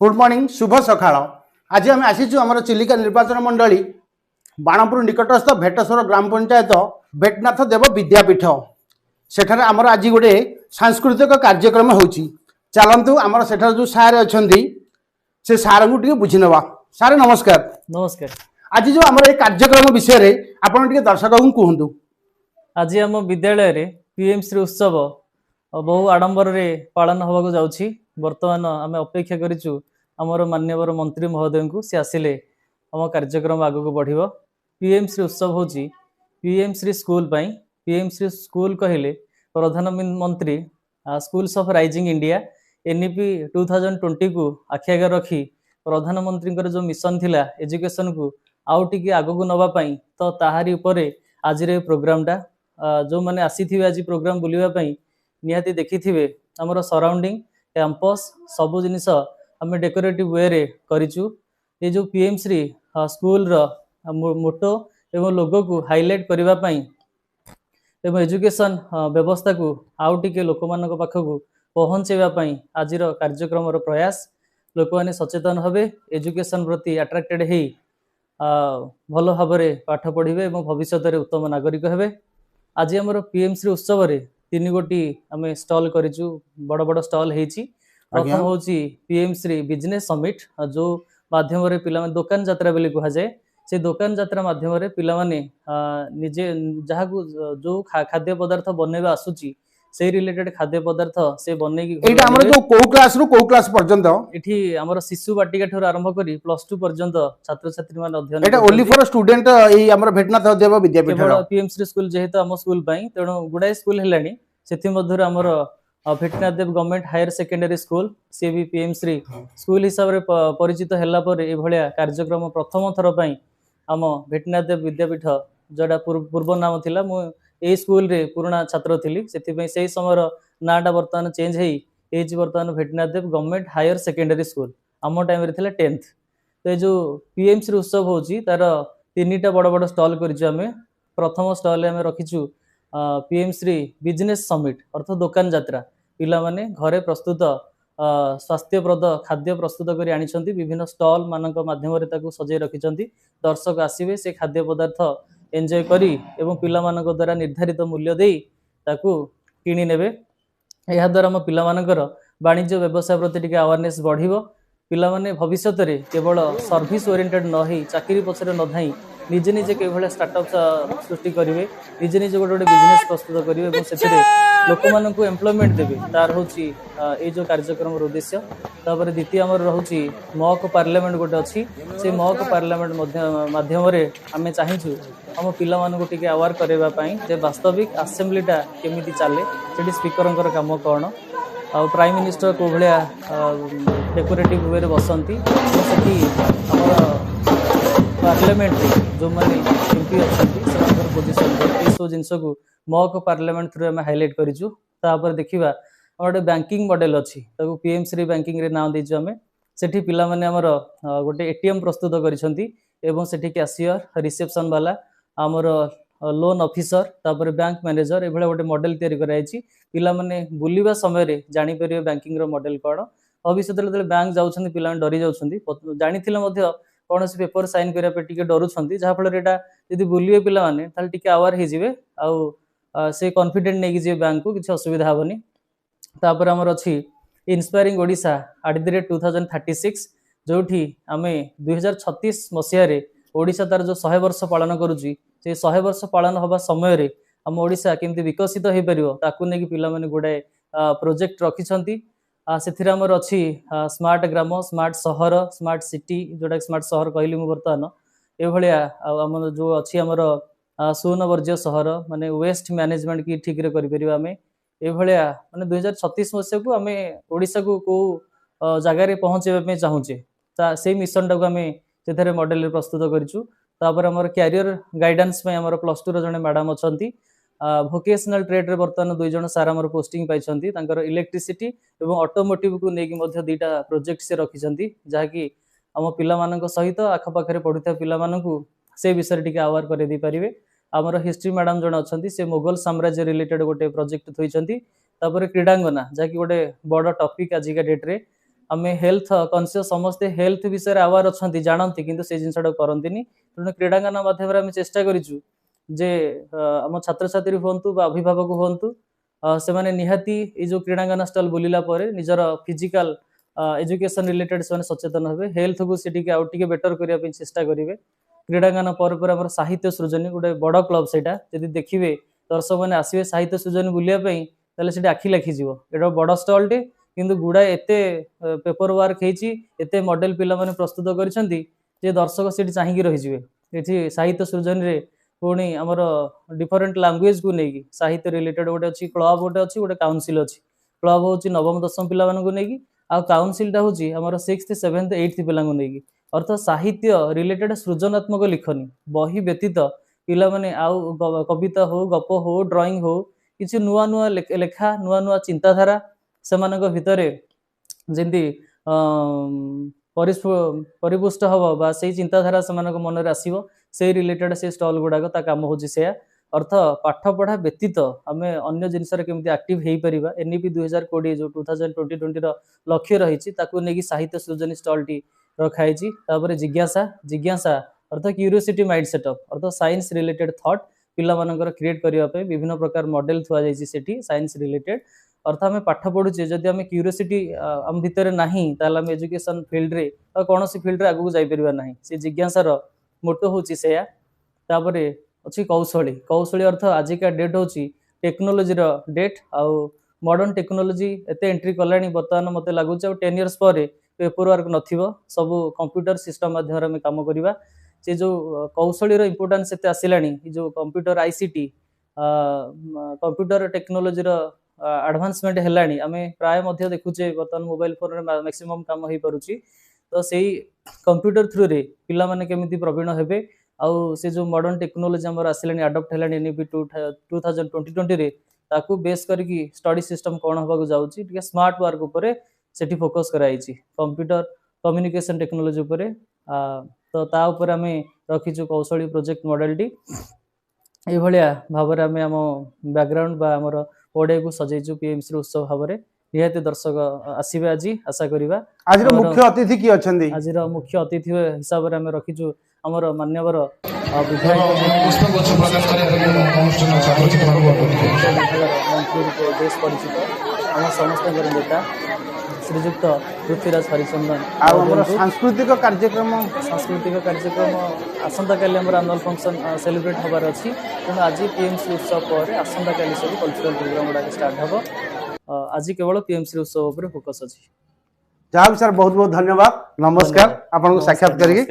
Good morning शुभ सकाळ। आज आम आसीचु आम चिलिका निर्वाचन मंडली बाणपुर निकटस्थ भेटेश्वर ग्राम पंचायत भेटनाथ देव विद्यापीठ सेठारे आमर आज गोटे सांस्कृतिक कार्यक्रम होची। चलंतु आमर सेठार जो सार अछंती से सार को टिके बुझी नवा। सार नमस्कार। नमस्कार। आज जो आमर ए कार्यक्रम विषय रे आपण टिके दर्शक को कहंतु। आज आम विद्यालय रे पीएम श्री उत्सव बहु आडंबर रे पालन होबाक जाउछि। वर्तमान आम अपेक्षा करिछु आमर मान्यवर मंत्री महोदय को से आसिले आम कार्यक्रम आगक बढ़िबो। पीएम श्री उत्सव होछि पीएम श्री स्कूल पई। पीएम श्री स्कूल कहले प्रधानमंत्री schools of rising India NEP 2020 को आखि आगे रखी प्रधानमंत्री जो मिशन थिला एजुकेशन को आउ टिके आगक नबा पई तो ताहारी उपरे आज रे प्रोग्राम टा जो माने आसीथिबे आज प्रोग्राम बुलिबा पई निहाती देखिथिबे हमर सराउंडिंग कैंपस सबु जिनिस आम डेकोरेटिव वे रे करिचु। ये जो पीएम श्री स्कूल रो मोटो एवं लोगो को हाईलाइट करबा पई एवं एजुकेशन व्यवस्था को आउ टिके लोक मानक पाखकू पहुँचेबा पई आज रो कार्यक्रम रो प्रयास लोक माने सचेतन हबे एजुकेशन प्रति अट्रैक्टेड हे भल भाव पाठ पढ़े और भविष्य में उत्तम नागरिक हेबे। आज आमर पीएम श्री उत्सव रे 3 गोटी आम स्टल करिचु। बड़ बड़ स्टल हेची। प्रथम होची पीएम श्री बिजनेस समिट जो माध्यम रे पिला दुकान यात्रा बोली कहा जाए। से दुकान यात्रा माध्यम रे पिला माने निजे जहाँ को जो खाद्य पदार्थ बनैबा आसुची से रिलेटेड खाद्य पदार्थ से बनै की एटा हमर जो को क्लास रो को क्लास पर्यंत एठी हमर शिशु बाटिका ठोर आरंभ करी +2 पर्यंत छात्र छात्री मान अध्ययन एटा ओनली फॉर स्टूडेंट एई हमर भेटनाथ देव विद्यापीठ केवल पीएम श्री स्कूल जेहेतु हम स्कूल पई तेणु गुडाई स्कूल हेलानी सेथि मध्य हमर भेटनाथ देव गवर्नमेंट हायर सेकेंडरी स्कूल से भी पीएम श्री स्कूल हिसाब रे परिचित हेला पर ए भलिया कार्यक्रम प्रथम थर पई हम भेटनाथ देव विद्यापीठ जोडा पूर्व नाम थिला मु ए स्कूल रे पुराना छात्र थिली सेथि पई सेही समय नाटा वर्तमान चेंज हेई एज वर्तमान भेटनाथ देव गवर्नमेंट हायर सेकेंडरी स्कूल आम टाइम रे थिला 10th। तो ये जो पीएम श्री उत्सव होची तार 3टा बड़ बड़ स्टॉल करिछु आमे। प्रथम स्टॉल आमे रखिछु पीएम श्री बिजनेस समिट अर्थ दुकान यात्रा पिला माने घरे प्रस्तुत स्वास्थ्यप्रद खाद्य प्रस्तुत करी आनिछंती। विभिन्न स्टॉल मानक माध्यम रे ताकू सजै रखिछंती। दर्शक आसीबे से खाद्य पदार्थ एंजॉय करी एवं पिला मानक द्वारा निर्धारित मूल्य देई ताकू किनी नेबे। यह द्वारा हम पिला मानकर वाणिज्य व्यवसाय प्रति टिके अवेयरनेस बढ़िबो। पिला माने भविष्य में केवल सर्विस ओरिएंटेड न ही चाकरी पछरे न धाई निजे निजे केवल स्टार्टअप सृष्टि करेंगे निजे निजे गोटे गोटे बिजनेस प्रस्तुत करेंगे और से लोक मानक एम्प्लॉयमेंट देवे तार हूँ ये जो कार्यक्रम उद्देश्य। तापर द्वितीय आमर रोचे मॉक पार्लियामेंट गोटे अच्छी से मॉक पार्लियामेंट माध्यम आम चाहूँ आम पिला मानक टिके अवेयर करवाई जे वास्तविक असेंबलीटा केमी चले से स्पीकर काम कौन आ प्राइम मिनिस्टर को भाया डेकोरेटिव वे बसती पार्लियामेंट जो मैंने एमपी अच्छा पोजिशन ये सब जिनस को मॉक पार्लियामेंट थ्रू आम हाईलाइट करूँ। तापर देखा गोटे बैंकिंग मॉडल अच्छी पीएम श्री बैंकिंग रे नाम देचु आम सेठी पिला माने हमर गोटे एटीएम प्रस्तुत करिसंती एवं सेठी कैशियर रिसेप्शन वाला आमर लोन ऑफिसर तापर बैंक मैनेजर ए भले गोटे मॉडल तैयारी कराई पिला माने बुलिबा समय रे जानि परिबे बैंकिंग रो मॉडल कोन भविष्य रे बैंक जाउछंती पिला डरी जाउछंती जानिथिले मध्य कौन से पेपर साइन करिया पे टिके डरुछंती जहा फल एटा यदि बुलिबे पिला माने ताल टिके अवेयर हे जिवे आ से कॉन्फिडेंट नै कि जे बैंक को किछ असुविधा हबनी। तापर हमर अछि इंस्पायरिंग ओडिशा @2036 जोठी आमे 2036 मसिया रे ओडिशा तार जो 100 वर्ष पालन करूची से 100 वर्ष पालन हवा समय रे हम ओडिशा केमती विकसित हो पारिबो ताकू नै कि पिला माने गुडे प्रोजेक्ट रखिछंती। सेथिरा हमर अछि स्मार्ट ग्राम स्मार्ट शहर स्मार्ट सिटी जोटा स्मार्ट शहर कहली मु वर्तमान ए भलिया हमर जो अछि हमर शून्य वर्ज्य शहर माने वेस्ट मैनेजमेंट की ठीक रे करि परिबा हमें ए भलिया माने 2036 मसिया को हमें ओडिशा को जगह रे पहुंचेबा पे चाहूचे से मिशन टा को हमें सेथरे मॉडल प्रस्तुत करिछु। तापर हमर कैरियर गाइडेंस में हमर +2 रो जने मैडम अछंती भोकेशनल ट्रेड रे वर्तमान 2 जण सारा हमर पोस्टिंग पाइछंती तांकर इलेक्ट्रिसिटी एवं ऑटोमोटिव को नेकी मध्य 2टा प्रोजेक्ट से रखिछंती जहा कि हम पिला मानक सहित आख पाखरे पढुता पिला मानकू से विषय टिके अवेयर करे दी परिबे। हमर हिस्ट्री मैडम जण अछंती से मुगल साम्राज्य रिलेटेड गोटे प्रोजेक्ट थोइछंती। तापर क्रीडांगना जहा कि गोटे बड़ टॉपिक आज का डेट रे आमे हेल्थ कॉन्शियस समस्ते हेल्थ विषय अवेयर अछंती जानंती किंतु से जिनसटा करंतीनी तेणु क्रीडांगन माध्यम आम चेष्टा करिछु जे आम छात्र छात्री हुंतु बा अभिभावक हुंतु से माने निहाती ए जो क्रीडांगन स्टॉल बुलिला परे निजर फिजिकल एजुकेशन रिलेटेड से सचेतन हेबे हेल्थ को सेटिके आउ टिके बेटर करिया पे चेष्टा करिवे क्रीडांगन पर हमर साहित्य सृजनी गोटे बड़ क्लब सेटा यदि देखिबे दर्शक माने आसीबे साहित्य सृजनी बुलिया पई ताले सेटा आखि लाखि जीवो एटा बड़ स्टॉल टे किंतु गुडा एते पेपर वर्क हेची एते मॉडल पिला माने प्रस्तुत करिसंती जे दर्शक सेठी चाहि रहि जिवे एठी साहित्य सृजनी रे पुणी हमर डिफरेंट लैंग्वेज को नेकी साहित्य रिलेटेड गोटे अछि क्लब गोटे अछि गोटे काउंसिल अछि क्लब होची नवम दशम पिला मानको नेकी आ काउंसिल टा होची हमर 6th 7th 8th पिला को नेकी अर्थ साहित्य रिलेटेड सृजनात्मक लिखनी बही व्यतीत पिला माने आउ कविता हो गप हो ड्राइंग हो किछि नुआ नुआ लेखा नुआ नुआ चिंताधारा सेमानक भितरे जेंती परिपुष्ट हब बा से चिंताधारा सेमानक मन रे आसीबो से रिलेटेड से स्टॉल गुडाक ता काम होची से अर्थ पाठ पढ़ा व्यतीत आमे अन्य जिनस रे केमती एक्टिव हेई परिबा एनईपी 2020 जो 2020 रो लक्ष्य रहिछि ताकू नेकी साहित्य सृजनी स्टॉल टी रखाइछि तापरे जिज्ञासा जिज्ञासा अर्थ क्यूरियोसिटी माइंड सेटअप अर्थ साइंस रिलेटेड थॉट पिला मानकर क्रिएट करिया पे विभिन्न प्रकार मॉडल थुआ जाइछि सेठी साइंस रिलेटेड अर्थ आमे पाठ पढुचे जदि आमे क्यूरियोसिटी हम भितर नाही ताला आमे एजुकेशन फील्ड रे कोनोसी फील्ड रे आगु जाई परिबा नाही से जिज्ञासार मोटो होची सेया तापरे अछि कौशली कौशली अर्थ आजिका डेट होची टेक्नोलॉजी रो डेट आउ मॉडर्न टेक्नोलॉजी एते एंट्री कलानी वर्तमान मते लागुच 10 इयर्स पर पेपर वर्क नथिबो सब कंप्यूटर सिस्टम माध्यम में काम करिबा से जो कौशली रो इंपोर्टेंस एते आसिलानी जो कंप्यूटर आईसीटी कंप्यूटर टेक्नोलॉजी रो एडवांसमेंट हेलानी आमे प्राय मध्य देखुचे वर्तमान मोबाइल फोन रे मैक्सिमम काम होई परुची तो सेही कंप्यूटर थ्रू रे पिला माने केमिति प्रवीण हेबे आउ से जो मॉडर्न टेक्नोलॉजी हमर आसिलानी अडॉप्ट हेलानी एनईपी 2020 रे ताकू बेस करकी स्टडी सिस्टम कोन होबा को जाउची टिके स्मार्ट वर्क ऊपर सेठी फोकस कराइची कंप्यूटर कम्युनिकेशन टेक्नोलॉजी ऊपर तो ता ऊपर हमें रखिछु कौशली प्रोजेक्ट मॉडल टी ए भलिया भाबरे हमें हम बैकग्राउंड बा हमर ओडे को सजेइछु पीएमसी उत्सव भाबरे निहाते दर्शक आसीबे आज आशा करिबा आज रो मुख्य अतिथि की अछंदी आज रो मुख्य अतिथि हिसाब रे हमें रखिछु हमर मान्यवर विधायक मंत्री देश परिचित हम समस्त नेता श्रीजुक्त पृथ्वीराज हरिचंदन सांस्कृतिक कार्यक्रम आसंता काली हमर एनुअल फंक्शन सेलिब्रेट होबार अछि तेणु आज पीएमसी उत्सव पर आसंता काली सब कल्चरल प्रोग्राम गुडा स्टार्ट हबो आज केवल पीएमसी उत्सव पर फोकस अछि जहाँ भी सर बहुत बहुत धन्यवाद नमस्कार आपन को साक्षात करिए।